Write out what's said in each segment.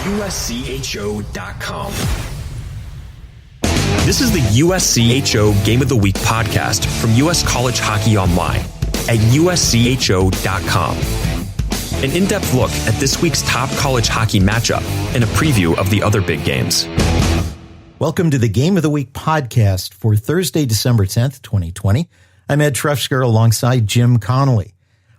USCHO.com. This is the USCHO Game of the Week podcast from US College Hockey Online at USCHO.com. An in-depth look at this week's top college hockey matchup and a preview of the other big games. Welcome to the Game of the Week podcast for Thursday, December 10th, 2020. I'm Ed Trefzger alongside Jim Connelly.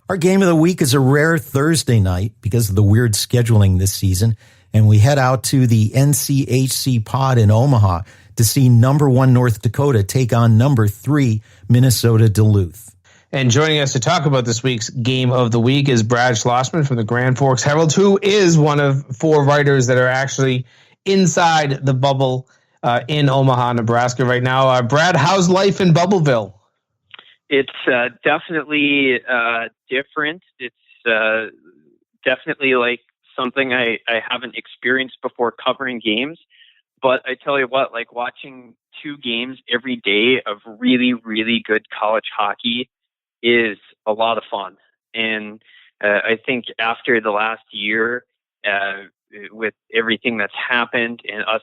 Our Game of the Week is a rare Thursday night because of the weird scheduling this season, and we head out to the NCHC Pod in Omaha to see number 1 North Dakota take on number 3 Minnesota Duluth. And joining us to talk about this week's Game of the Week is Brad Schlossman from the Grand Forks Herald, who is one of 4 writers that are actually inside the bubble in Omaha, Nebraska right now. Brad, how's life in Bubbleville? It's definitely different. It's definitely like something I haven't experienced before covering games. But I tell you what, like watching 2 games every day of really, really good college hockey is a lot of fun. And I think after the last year, with everything that's happened and us,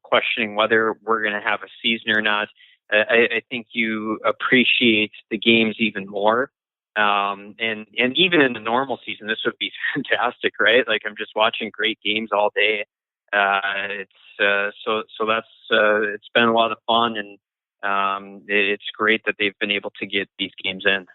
questioning whether we're going to have a season or not, I think you appreciate the games even more. And even in the normal season, this would be fantastic, right? Like I'm just watching great games all day. It's been a lot of fun, and it's great that they've been able to get these games in.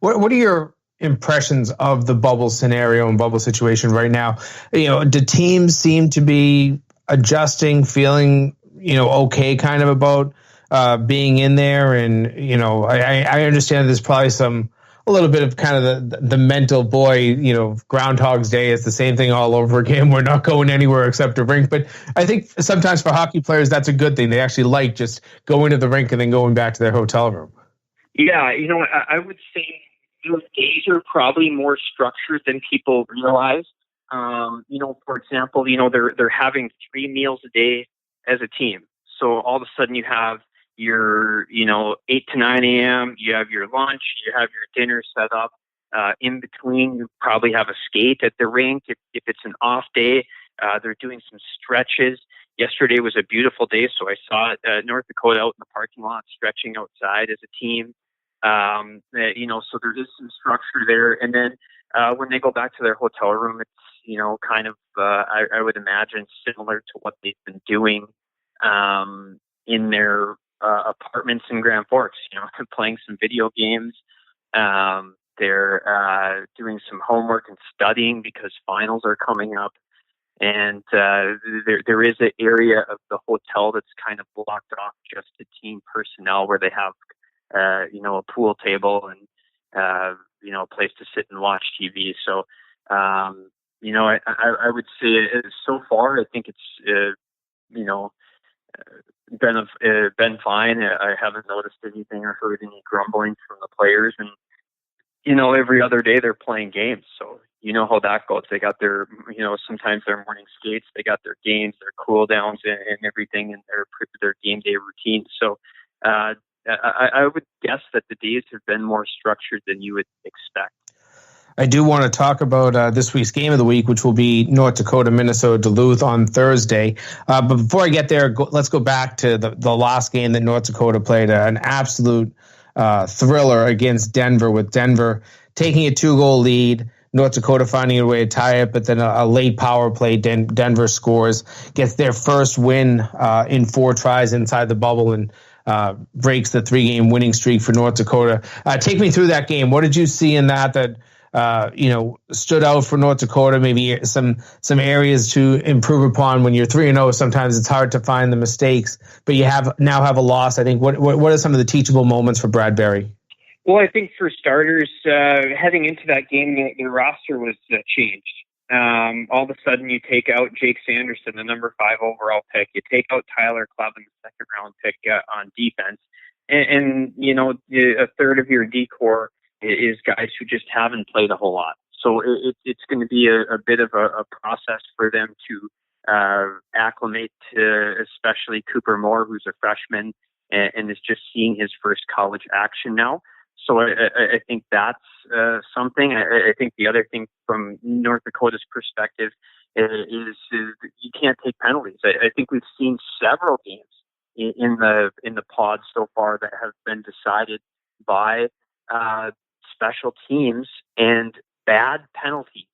What are your impressions of the bubble scenario and bubble situation right now? Do teams seem to be adjusting, feeling, okay kind of about being in there? And, I understand there's probably a little bit of kind of the mental Groundhog's Day. It's the same thing all over again. We're not going anywhere except a rink. But I think sometimes for hockey players, that's a good thing. They actually like just going to the rink and then going back to their hotel room. Yeah, I would say those days are probably more structured than people realize. For example, they're having 3 meals a day as a team. So all of a sudden you have your, 8 to 9 a.m., you have your lunch, you have your dinner set up. In between, you probably have a skate at the rink. If it's an off day, they're doing some stretches. Yesterday was a beautiful day, so I saw North Dakota out in the parking lot stretching outside as a team. So there is some structure there. And then when they go back to their hotel room, it's, kind of, I would imagine similar to what they've been doing in their apartments in Grand Forks, playing some video games. They're doing some homework and studying because finals are coming up. And there is an area of the hotel that's kind of blocked off just to team personnel where they have, a pool table and, a place to sit and watch TV. So, I would say so far, I think it's, been fine. I haven't noticed anything or heard any grumbling from the players. And, every other day they're playing games. So you know how that goes. They got their, sometimes their morning skates, they got their games, their cool downs and everything in their game day routine. So I would guess that the days have been more structured than you would expect. I do want to talk about this week's Game of the Week, which will be North Dakota, Minnesota Duluth on Thursday. But before I get there, let's go back to the last game that North Dakota played, an absolute thriller against Denver, with Denver taking a 2-goal lead, North Dakota finding a way to tie it, but then a late power play, Denver scores, gets their first win in 4 tries inside the bubble, and breaks the 3-game winning streak for North Dakota. Take me through that game. What did you see in that stood out for North Dakota? Maybe some areas to improve upon. When you're 3-0, sometimes it's hard to find the mistakes, but you now have a loss. I think what are some of the teachable moments for Brad Berry? Well, I think for starters, heading into that game, the roster was changed. All of a sudden, you take out Jake Sanderson, the number 5 overall pick. You take out Tyler Klebin, the 2nd round pick on defense, and a third of your D-core is guys who just haven't played a whole lot. So it's going to be a bit of a process for them to acclimate to, especially Cooper Moore, who's a freshman and is just seeing his first college action now. So I think that's something. I think the other thing from North Dakota's perspective is you can't take penalties. I think we've seen several games in the pod so far that have been decided by special teams and bad penalties.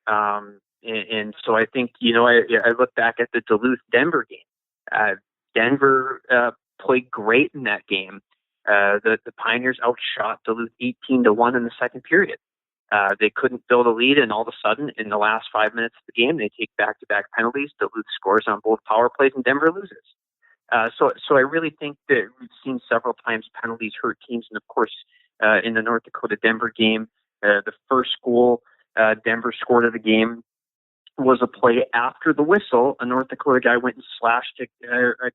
And so I think, I look back at the Duluth-Denver game. Denver played great in that game. The Pioneers outshot Duluth 18-1 in the second period. They couldn't build a lead, and all of a sudden, in the last 5 minutes of the game, they take back-to-back penalties. Duluth scores on both power plays, and Denver loses. So I really think that we've seen several times penalties hurt teams, and of course, in the North Dakota-Denver game, the first goal Denver scored of the game was a play after the whistle. A North Dakota guy went and slashed a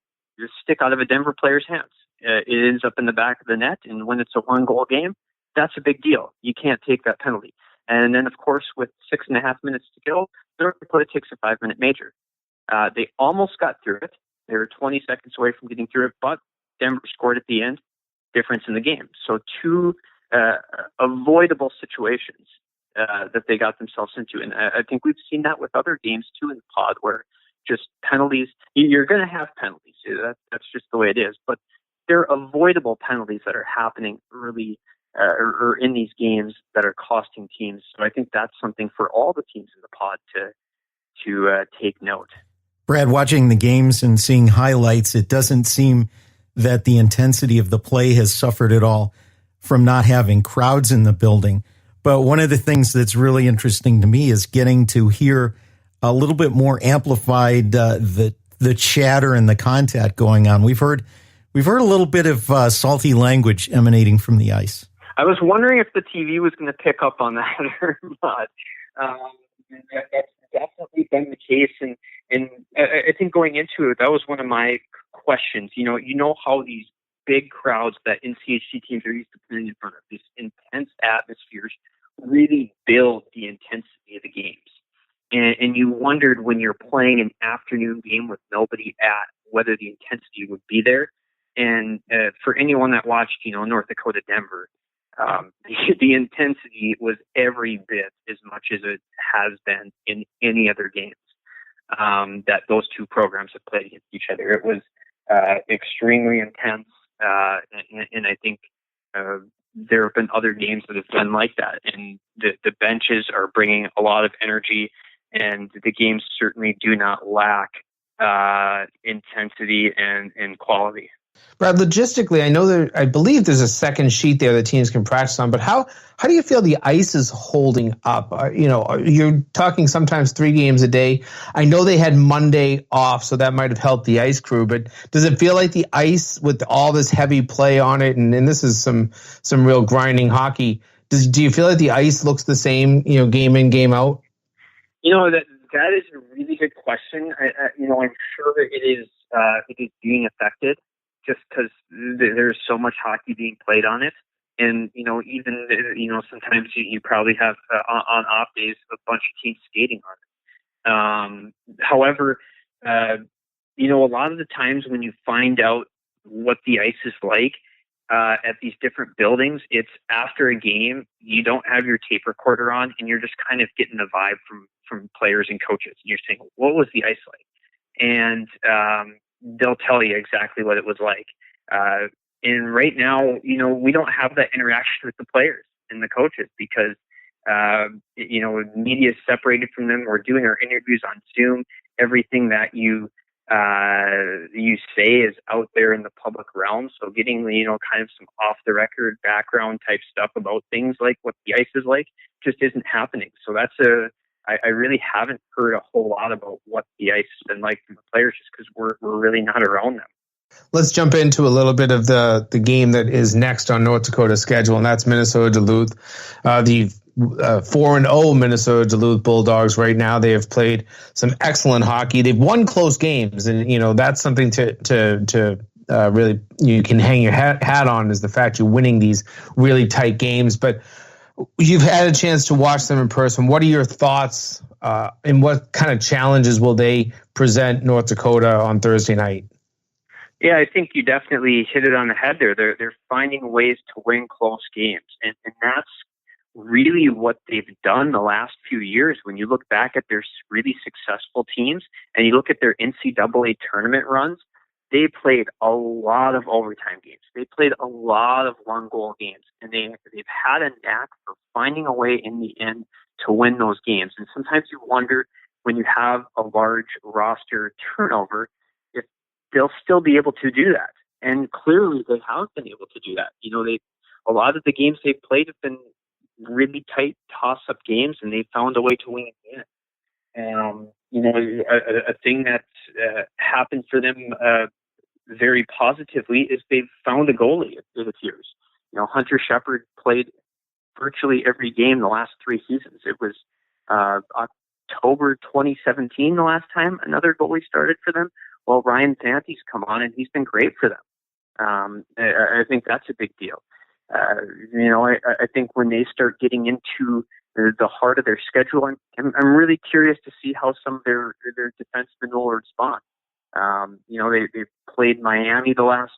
stick out of a Denver player's hands. It ends up in the back of the net, and when it's a one-goal game, that's a big deal. You can't take that penalty. And then, of course, with 6.5 minutes to go, North Dakota takes a 5-minute major. They almost got through it. They were 20 seconds away from getting through it, but Denver scored at the end. Difference in the game. So two avoidable situations that they got themselves into. And I think we've seen that with other games too in the pod, where just penalties, you're going to have penalties. That's just the way it is. But they're avoidable penalties that are happening early or in these games that are costing teams. So I think that's something for all the teams in the pod to take note. Brad, watching the games and seeing highlights, it doesn't seem that the intensity of the play has suffered at all from not having crowds in the building. But one of the things that's really interesting to me is getting to hear a little bit more amplified the chatter and the contact going on. We've heard a little bit of salty language emanating from the ice. I was wondering if the TV was going to pick up on that or not. That's definitely been the case, and I think going into it, that was one of my questions. You know how these big crowds that NCHC teams are used to playing in front of, these intense atmospheres, really build the intensity of the games. And you wondered when you're playing an afternoon game with nobody at, whether the intensity would be there. And for anyone that watched, North Dakota Denver, the intensity was every bit as much as it has been in any other games that those two programs have played against each other. It was extremely intense, and I think there have been other games that have been like that. And the benches are bringing a lot of energy, and the games certainly do not lack intensity and quality. Brad, logistically, I believe there's a second sheet there that teams can practice on, but how do you feel the ice is holding up? You're talking sometimes 3 games a day. I know they had Monday off, so that might have helped the ice crew, but does it feel like the ice with all this heavy play on it, and this is some real grinding hockey, do you feel like the ice looks the same, game in, game out? That is a really good question. I'm sure it is being affected, just because there's so much hockey being played on it. And, even, sometimes you probably have on off days a bunch of teams skating on it. However, a lot of the times when you find out what the ice is like at these different buildings, it's after a game, you don't have your tape recorder on, and you're just kind of getting the vibe from players and coaches. And you're saying, what was the ice like? And they'll tell you exactly what it was like. And right now, we don't have that interaction with the players and the coaches because, media is separated from them. We're doing our interviews on Zoom. Everything that you say is out there in the public realm. So getting, kind of some off the record background type stuff about things like what the ice is like just isn't happening. So I really haven't heard a whole lot about what the ice has been like from the players just because we're really not around them. Let's jump into a little bit of the game that is next on North Dakota's schedule, and that's Minnesota Duluth. The 4-0 Minnesota Duluth Bulldogs right now. They have played some excellent hockey. They've won close games, and that's something to really you can hang your hat on, is the fact you're winning these really tight games. But you've had a chance to watch them in person. What are your thoughts, and what kind of challenges will they present North Dakota on Thursday night? Yeah, I think you definitely hit it on the head there. They're finding ways to win close games, and that's really what they've done the last few years. When you look back at their really successful teams and you look at their NCAA tournament runs, they played a lot of overtime games. They played a lot of one-goal games, and they've had a knack for finding a way in the end to win those games. And sometimes you wonder, when you have a large roster turnover, if they'll still be able to do that. And clearly they have been able to do that. A lot of the games they've played have been really tight toss-up games, and they found a way to win again. A thing that's happened for them very positively is they've found a goalie, it appears. Hunter Shepard played virtually every game the last 3 seasons. It was October 2017 the last time another goalie started for them. Well, Ryan Santy's come on, and he's been great for them. I think that's a big deal. I think when they start getting into the heart of their schedule, I'm really curious to see how some of their defensemen will respond. They played Miami the last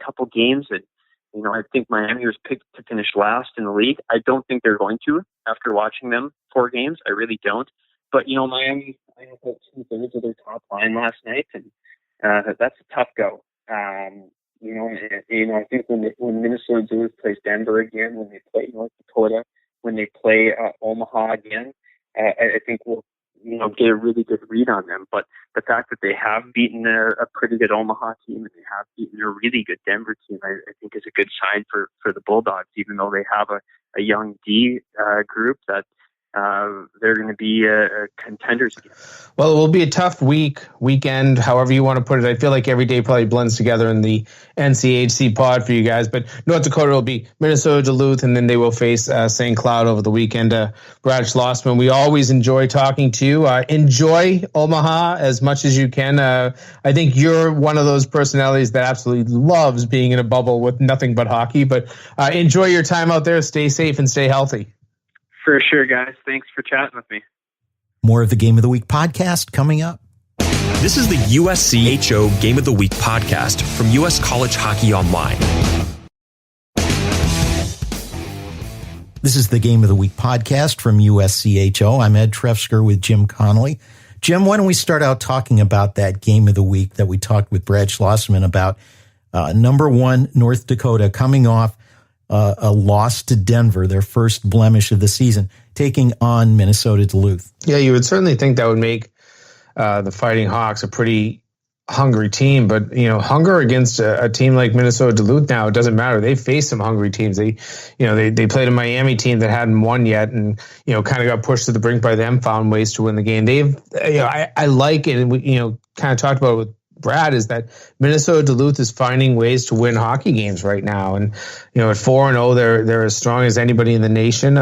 couple games, and I think Miami was picked to finish last in the league. I don't think they're going to after watching them 4 games. I really don't. But Miami, I had 2/3 of their top line last night, and that's a tough go. I think when Minnesota Duluth plays Denver again, when they play North Dakota, when they play Omaha again, I think we'll get a really good read on them. But the fact that they have beaten a pretty good Omaha team and they have beaten a really good Denver team, I think is a good sign for the Bulldogs, even though they have a young D group that they're going to be contenders again. Well, it will be a tough weekend, however you want to put it. I feel like every day probably blends together in the NCHC pod for you guys. But North Dakota will be Minnesota Duluth, and then they will face St. Cloud over the weekend. Brad Schlossman, we always enjoy talking to you. Enjoy Omaha as much as you can. I think you're one of those personalities that absolutely loves being in a bubble with nothing but hockey. But enjoy your time out there. Stay safe and stay healthy. For sure, guys. Thanks for chatting with me. More of the Game of the Week podcast coming up. This is the USCHO Game of the Week podcast from US College Hockey Online. This is the Game of the Week podcast from USCHO. I'm Ed Trefzger with Jim Connelly. Jim, why don't we start out talking about that Game of the Week that we talked with Brad Schlossman about? Number 1, North Dakota, coming off a loss to Denver, their first blemish of the season, taking on Minnesota Duluth. Yeah, you would certainly think that would make the Fighting Hawks a pretty hungry team, but hunger against a team like Minnesota Duluth now, it doesn't matter. They faced some hungry teams. They played a Miami team that hadn't won yet, and kind of got pushed to the brink by them, found ways to win the game. I like it, and we kind of talked about it with Brad, is that Minnesota Duluth is finding ways to win hockey games right now, and at 4-0, they're as strong as anybody in the nation.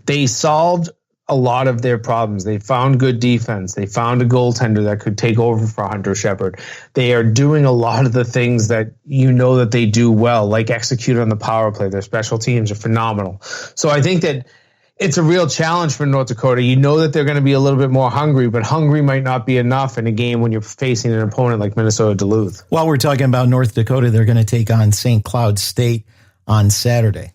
They solved a lot of their problems. They found good defense. They found a goaltender that could take over for Hunter Shepard. They are doing a lot of the things that that they do well, like execute on the power play. Their special teams are phenomenal. So I think that it's a real challenge for North Dakota. That they're going to be a little bit more hungry, but hungry might not be enough in a game when you're facing an opponent like Minnesota Duluth. While we're talking about North Dakota, they're going to take on St. Cloud State on Saturday.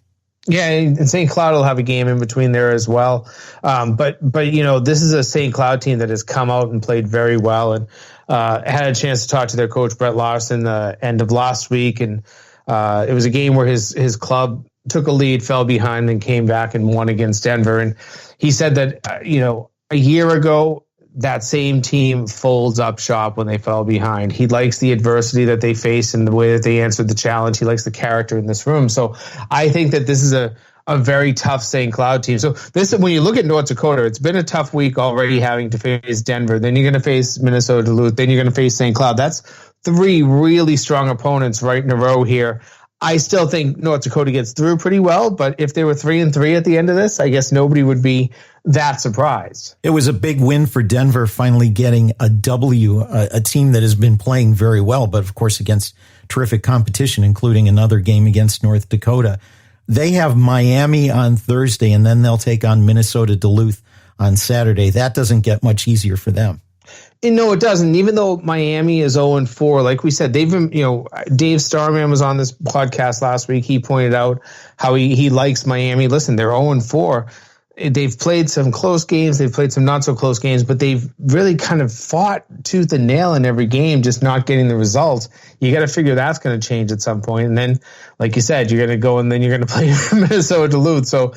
Yeah, and St. Cloud will have a game in between there as well. But this is a St. Cloud team that has come out and played very well, and had a chance to talk to their coach, Brett Larson, the end of last week. And it was a game where his club took a lead, fell behind, and came back and won against Denver. And he said that, a year ago, that same team folds up shop when they fell behind. He likes the adversity that they face and the way that they answered the challenge. He likes the character in this room. So I think that this is a very tough St. Cloud team. So when you look at North Dakota, it's been a tough week already, having to face Denver. Then you're going to face Minnesota Duluth. Then you're going to face St. Cloud. That's 3 really strong opponents right in a row here. I still think North Dakota gets through pretty well, but if they were 3-3 at the end of this, I guess nobody would be that surprised. It was a big win for Denver, finally getting a W, a team that has been playing very well, but of course against terrific competition, including another game against North Dakota. They have Miami on Thursday, and then they'll take on Minnesota Duluth on Saturday. That doesn't get much easier for them. No, it doesn't. Even though Miami is 0-4, like we said, they've been, Dave Starman was on this podcast last week. He pointed out how he likes Miami. Listen, they're 0-4. They've played some close games. They've played some not so close games, but they've really kind of fought tooth and nail in every game, just not getting the results. You got to figure that's going to change at some point. And then, like you said, you're going to go and then you're going to play Minnesota Duluth. So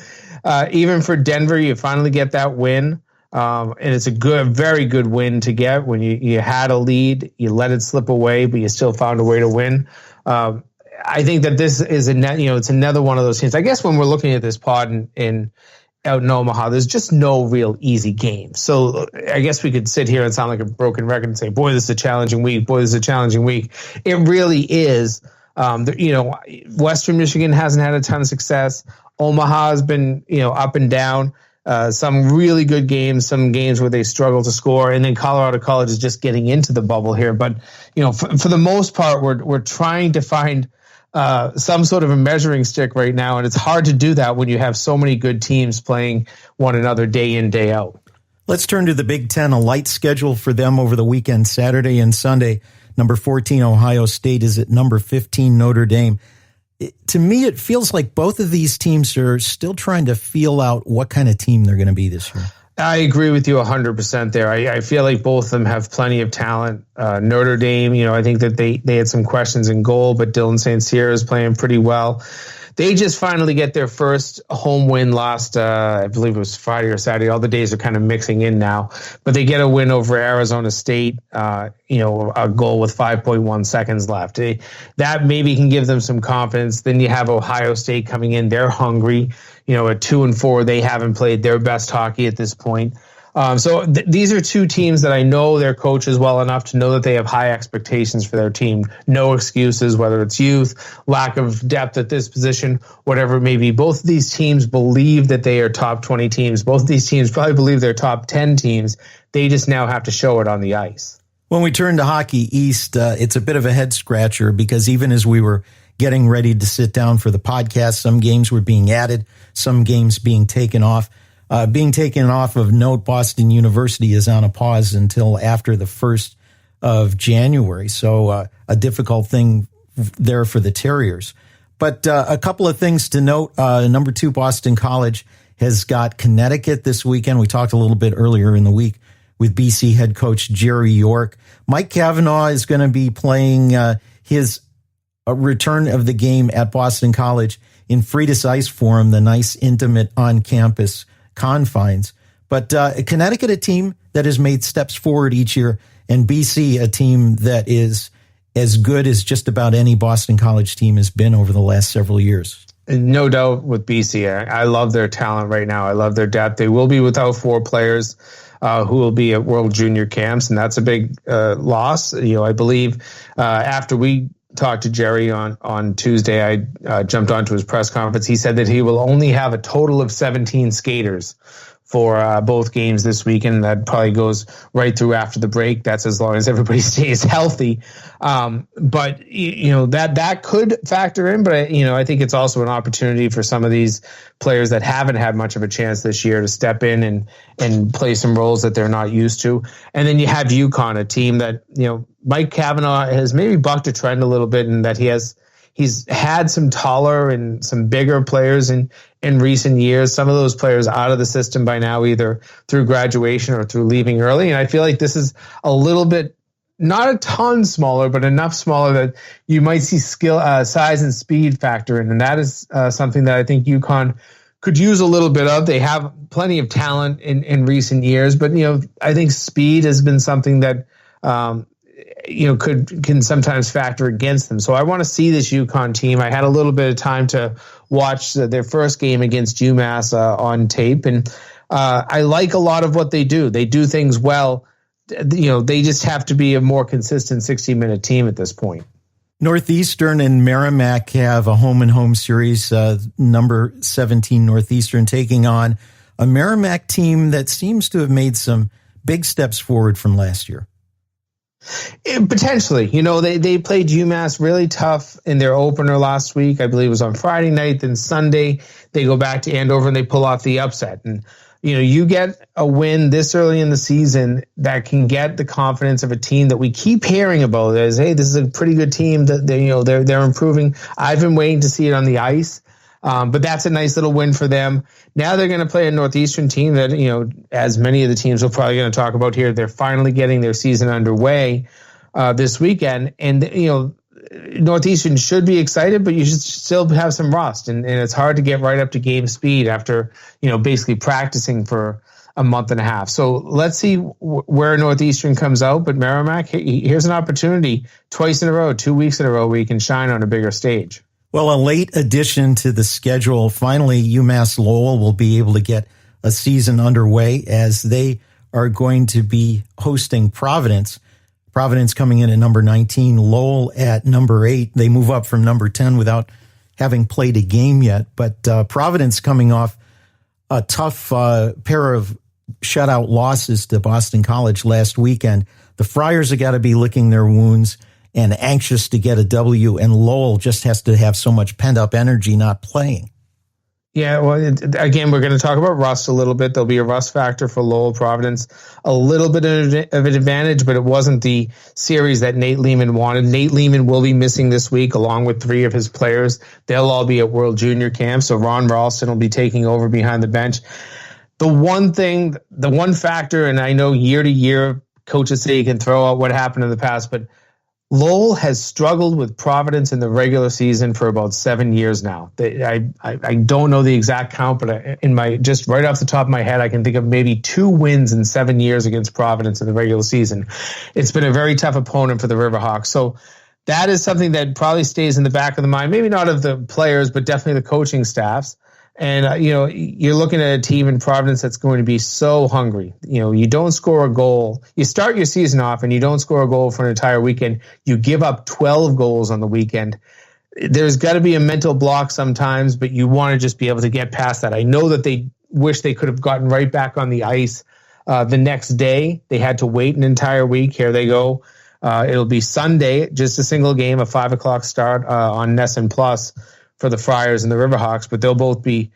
even for Denver, you finally get that win. And it's a very good win to get when you had a lead, you let it slip away, but you still found a way to win. I think that this is it's another one of those teams. I guess when we're looking at this pod out in Omaha, there's just no real easy game. So I guess we could sit here and sound like a broken record and say, boy, this is a challenging week. Boy, this is a challenging week. It really is. Western Michigan hasn't had a ton of success. Omaha has been, up and down. Some really good games, some games where they struggle to score, and then Colorado College is just getting into the bubble here. But for the most part, we're trying to find some sort of a measuring stick right now, and it's hard to do that when you have so many good teams playing one another day in, day out. Let's turn to the Big Ten, a light schedule for them over the weekend, Saturday and Sunday. Number 14, Ohio State, is at number 15, Notre Dame. To me, it feels like both of these teams are still trying to feel out what kind of team they're going to be this year. I agree with you 100% there. I feel like both of them have plenty of talent. Notre Dame, I think that they had some questions in goal, but Dylan St. Cyr is playing pretty well. They just finally get their first home win last, I believe it was Friday or Saturday. All the days are kind of mixing in now. But they get a win over Arizona State, a goal with 5.1 seconds left. That maybe can give them some confidence. Then you have Ohio State coming in. They're hungry. At 2-4, they haven't played their best hockey at this point. So these are two teams that I know their coaches well enough to know that they have high expectations for their team. No excuses, whether it's youth, lack of depth at this position, whatever it may be. Both of these teams believe that they are top 20 teams. Both of these teams probably believe they're top 10 teams. They just now have to show it on the ice. When we turn to Hockey East, it's a bit of a head scratcher because even as we were getting ready to sit down for the podcast, some games were being added, some games being taken off. Being taken off of note, Boston University is on a pause until after the 1st of January. So a difficult thing there for the Terriers. But a couple of things to note. Number 2, Boston College has got Connecticut this weekend. We talked a little bit earlier in the week with BC head coach Jerry York. Mike Cavanaugh is going to be playing his return of the game at Boston College in Friedis Ice Forum, the nice, intimate on-campus confines. But Connecticut, a team that has made steps forward each year, and BC, a team that is as good as just about any Boston College team has been over the last several years. No doubt with BC. I love their talent right now. I love their depth. They will be without 4 players who will be at World Junior Camps, and that's a big loss. I believe after we talked to Jerry on Tuesday, I jumped onto his press conference. He said that he will only have a total of 17 skaters for both games this weekend. That probably goes right through after the break. That's as long as everybody stays healthy. But that could factor in. But I think it's also an opportunity for some of these players that haven't had much of a chance this year to step in and play some roles that they're not used to. And then you have UConn, a team that Mike Cavanaugh has maybe bucked a trend a little bit in that he's had some taller and some bigger players in recent years. Some of those players out of the system by now, either through graduation or through leaving early. And I feel like this is a little bit, not a ton smaller, but enough smaller that you might see skill, size and speed factor in. And that is something that I think UConn could use a little bit of. They have plenty of talent in recent years, but I think speed has been something that can sometimes factor against them. So I want to see this UConn team. I had a little bit of time to watch their first game against UMass on tape, and I like a lot of what they do. They do things well. They just have to be a more consistent 60-minute team at this point. Northeastern and Merrimack have a home-and-home series. Number 17 Northeastern taking on a Merrimack team that seems to have made some big steps forward from last year. Potentially. They played UMass really tough in their opener last week. I believe it was on Friday night. Then Sunday, they go back to Andover and they pull off the upset. And you get a win this early in the season that can get the confidence of a team that we keep hearing about as, hey, this is a pretty good team that they're improving. I've been waiting to see it on the ice. But that's a nice little win for them. Now they're going to play a Northeastern team that, as many of the teams we're probably going to talk about here, they're finally getting their season underway this weekend. And, Northeastern should be excited, but you should still have some rust. And it's hard to get right up to game speed after, basically practicing for a month and a half. So let's see where Northeastern comes out. But Merrimack, here's an opportunity twice in a row, 2 weeks in a row, where you can shine on a bigger stage. Well, a late addition to the schedule. Finally, UMass Lowell will be able to get a season underway as they are going to be hosting Providence. Providence coming in at number 19, Lowell at number 8. They move up from number 10 without having played a game yet. But Providence coming off a tough pair of shutout losses to Boston College last weekend. The Friars have got to be licking their wounds and anxious to get a W, and Lowell just has to have so much pent-up energy not playing. Yeah, well, again, we're going to talk about rust a little bit. There'll be a rust factor for Lowell. Providence, a little bit of an advantage, but it wasn't the series that Nate Lehman wanted. Nate Lehman will be missing this week along with 3 of his players. They'll all be at World Junior Camp, so Ron Ralston will be taking over behind the bench. The one factor, and I know year to year, coaches say you can throw out what happened in the past, but Lowell has struggled with Providence in the regular season for about 7 years now. I don't know the exact count, but just right off the top of my head, I can think of maybe 2 wins in 7 years against Providence in the regular season. It's been a very tough opponent for the Riverhawks. So that is something that probably stays in the back of the mind, maybe not of the players, but definitely the coaching staffs. And, you're looking at a team in Providence that's going to be so hungry. You don't score a goal. You start your season off and you don't score a goal for an entire weekend. You give up 12 goals on the weekend. There's got to be a mental block sometimes, but you want to just be able to get past that. I know that they wish they could have gotten right back on the ice the next day. They had to wait an entire week. Here they go. It'll be Sunday, just a single game, a 5:00 start on Nesson Plus for the Friars and the Riverhawks, but they'll both be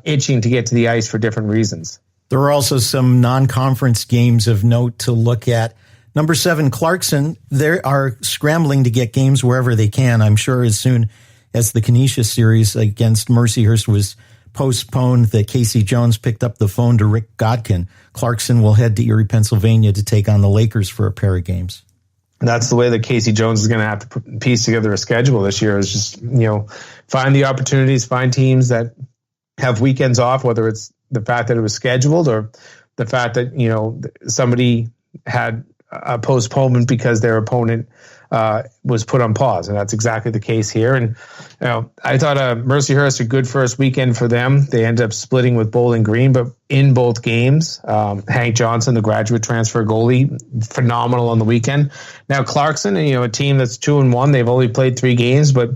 itching to get to the ice for different reasons. There are also some non-conference games of note to look at. Number 7, Clarkson, they are scrambling to get games wherever they can. I'm sure as soon as the Canisius series against Mercyhurst was postponed, that Casey Jones picked up the phone to Rick Godkin. Clarkson will head to Erie, Pennsylvania to take on the Lakers for a pair of games. That's the way that Casey Jones is going to have to piece together a schedule this year, is just, find the opportunities, find teams that have weekends off, whether it's the fact that it was scheduled or the fact that, somebody had a postponement because their opponent was put on pause. And that's exactly the case here. And, I thought Mercyhurst a good first weekend for them. They ended up splitting with Bowling Green, but in both games, Hank Johnson, the graduate transfer goalie, phenomenal on the weekend. Now Clarkson, a team that's 2-1, they've only played 3 games, but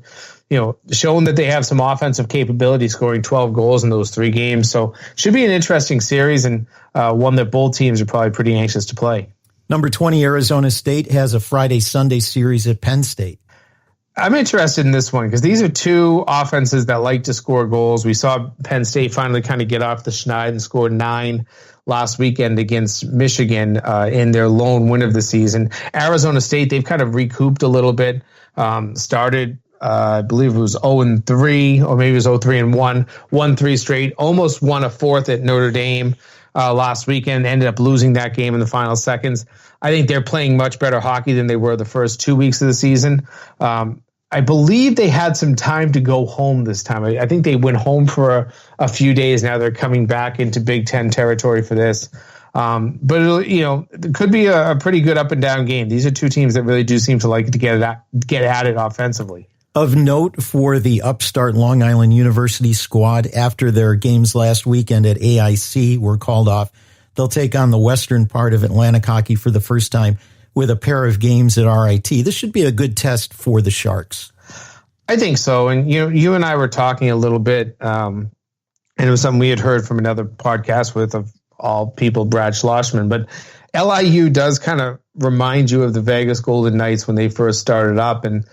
showing that they have some offensive capability, scoring 12 goals in those 3 games. So should be an interesting series, and one that both teams are probably pretty anxious to play. Number 20, Arizona State has a Friday-Sunday series at Penn State. I'm interested in this one because these are 2 offenses that like to score goals. We saw Penn State finally kind of get off the schneid and scored 9 last weekend against Michigan in their lone win of the season. Arizona State, they've kind of recouped a little bit, started I believe it was 0-3, or maybe it was 0-3-1, won 3 straight, almost won a 4th at Notre Dame last weekend, ended up losing that game in the final seconds. I think they're playing much better hockey than they were the first 2 weeks of the season. I believe they had some time to go home this time. I think they went home for a few days. Now they're coming back into Big Ten territory for this. But it could be a pretty good up and down game. These are 2 teams that really do seem to like to get at it offensively. Of note for the upstart Long Island University squad, after their games last weekend at AIC were called off, they'll take on the western part of Atlantic hockey for the first time with a pair of games at RIT. This should be a good test for the Sharks. I think so. And you and I were talking a little bit, and it was something we had heard from another podcast with, of all people, Brad Schlossman. But LIU does kind of remind you of the Vegas Golden Knights when they first started up, and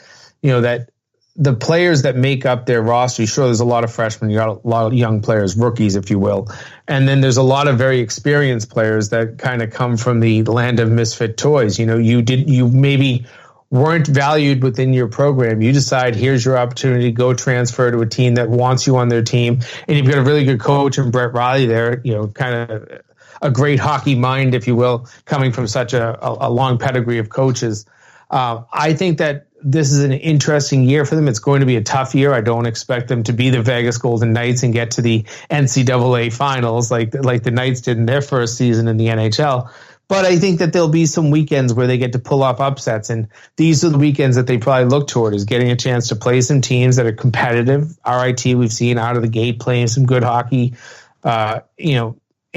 that the players that make up their roster, sure, there's a lot of freshmen, you got a lot of young players, rookies, if you will. And then there's a lot of very experienced players that kind of come from the land of misfit toys. You know, you maybe weren't valued within your program. You decide, here's your opportunity, go transfer to a team that wants you on their team. And you've got a really good coach and Brett Riley there, you know, kind of a great hockey mind, if you will, coming from such a long pedigree of coaches. I think that this is an interesting year for them. It's going to be a tough year. I don't expect them to be the Vegas Golden Knights and get to the NCAA finals like the Knights did in their first season in the NHL. But I think that there'll be some weekends where they get to pull off upsets. And these are the weekends that they probably look toward, is getting a chance to play some teams that are competitive. RIT, we've seen out of the gate playing some good hockey,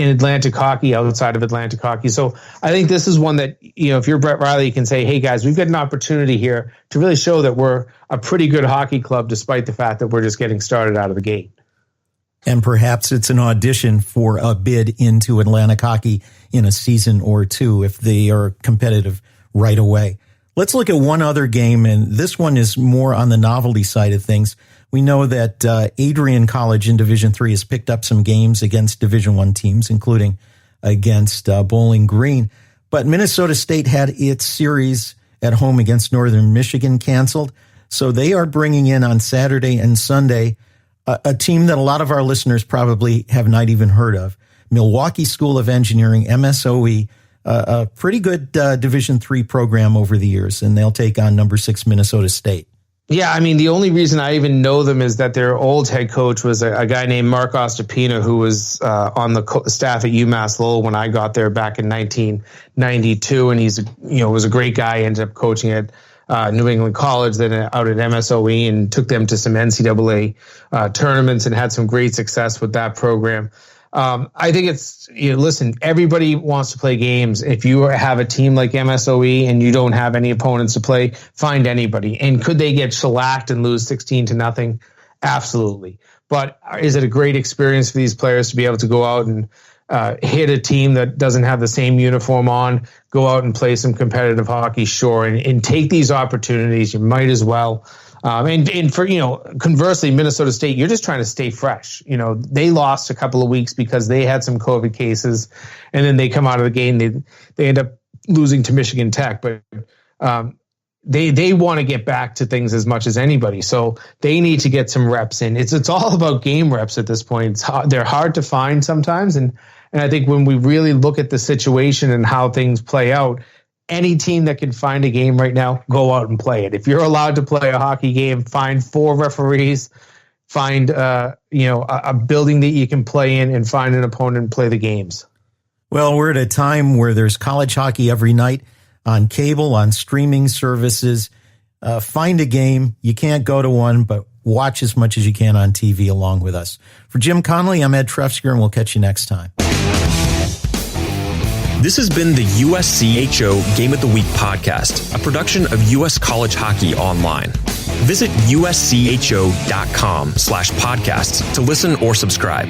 in Atlantic hockey, outside of Atlantic hockey. So I think this is one that, you know, if you're Brett Riley, you can say, hey, guys, we've got an opportunity here to really show that we're a pretty good hockey club, despite the fact that we're just getting started out of the gate. And perhaps it's an audition for a bid into Atlantic hockey in a season or two if they are competitive right away. Let's look at one other game, and this one is more on the novelty side of things. We know that Adrian College in Division III has picked up some games against Division I teams, including against Bowling Green. But Minnesota State had its series at home against Northern Michigan canceled. So they are bringing in on Saturday and Sunday a team that a lot of our listeners probably have not even heard of, Milwaukee School of Engineering, MSOE, a pretty good Division III program over the years, and they'll take on number 6 Minnesota State. Yeah, I mean, the only reason I even know them is that their old head coach was a guy named Mark Ostapina, who was on the staff at UMass Lowell when I got there back in 1992, and he's was a great guy. Ended up coaching at New England College, then out at MSOE, and took them to some NCAA tournaments and had some great success with that program. I think it's, listen, everybody wants to play games. If you have a team like MSOE and you don't have any opponents to play, find anybody. And could they get shellacked and lose 16-0? Absolutely. But is it a great experience for these players to be able to go out and hit a team that doesn't have the same uniform on, go out and play some competitive hockey? Sure. And take these opportunities. You might as well. And for, conversely, Minnesota State, you're just trying to stay fresh. They lost a couple of weeks because they had some COVID cases, and then they come out of the game. They end up losing to Michigan Tech, but they want to get back to things as much as anybody. So they need to get some reps in. It's all about game reps at this point. They're hard to find sometimes. And I think when we really look at the situation and how things play out, any team that can find a game right now, go out and play it. If you're allowed to play a hockey game, find 4 referees, find a building that you can play in, and find an opponent and play the games. Well, we're at a time where there's college hockey every night on cable, on streaming services. Find a game. You can't go to one, but watch as much as you can on TV along with us. For Jim Connelly, I'm Ed Trefzger, and we'll catch you next time. This has been the USCHO Game of the Week podcast, a production of U.S. College Hockey Online. Visit uscho.com/podcasts to listen or subscribe.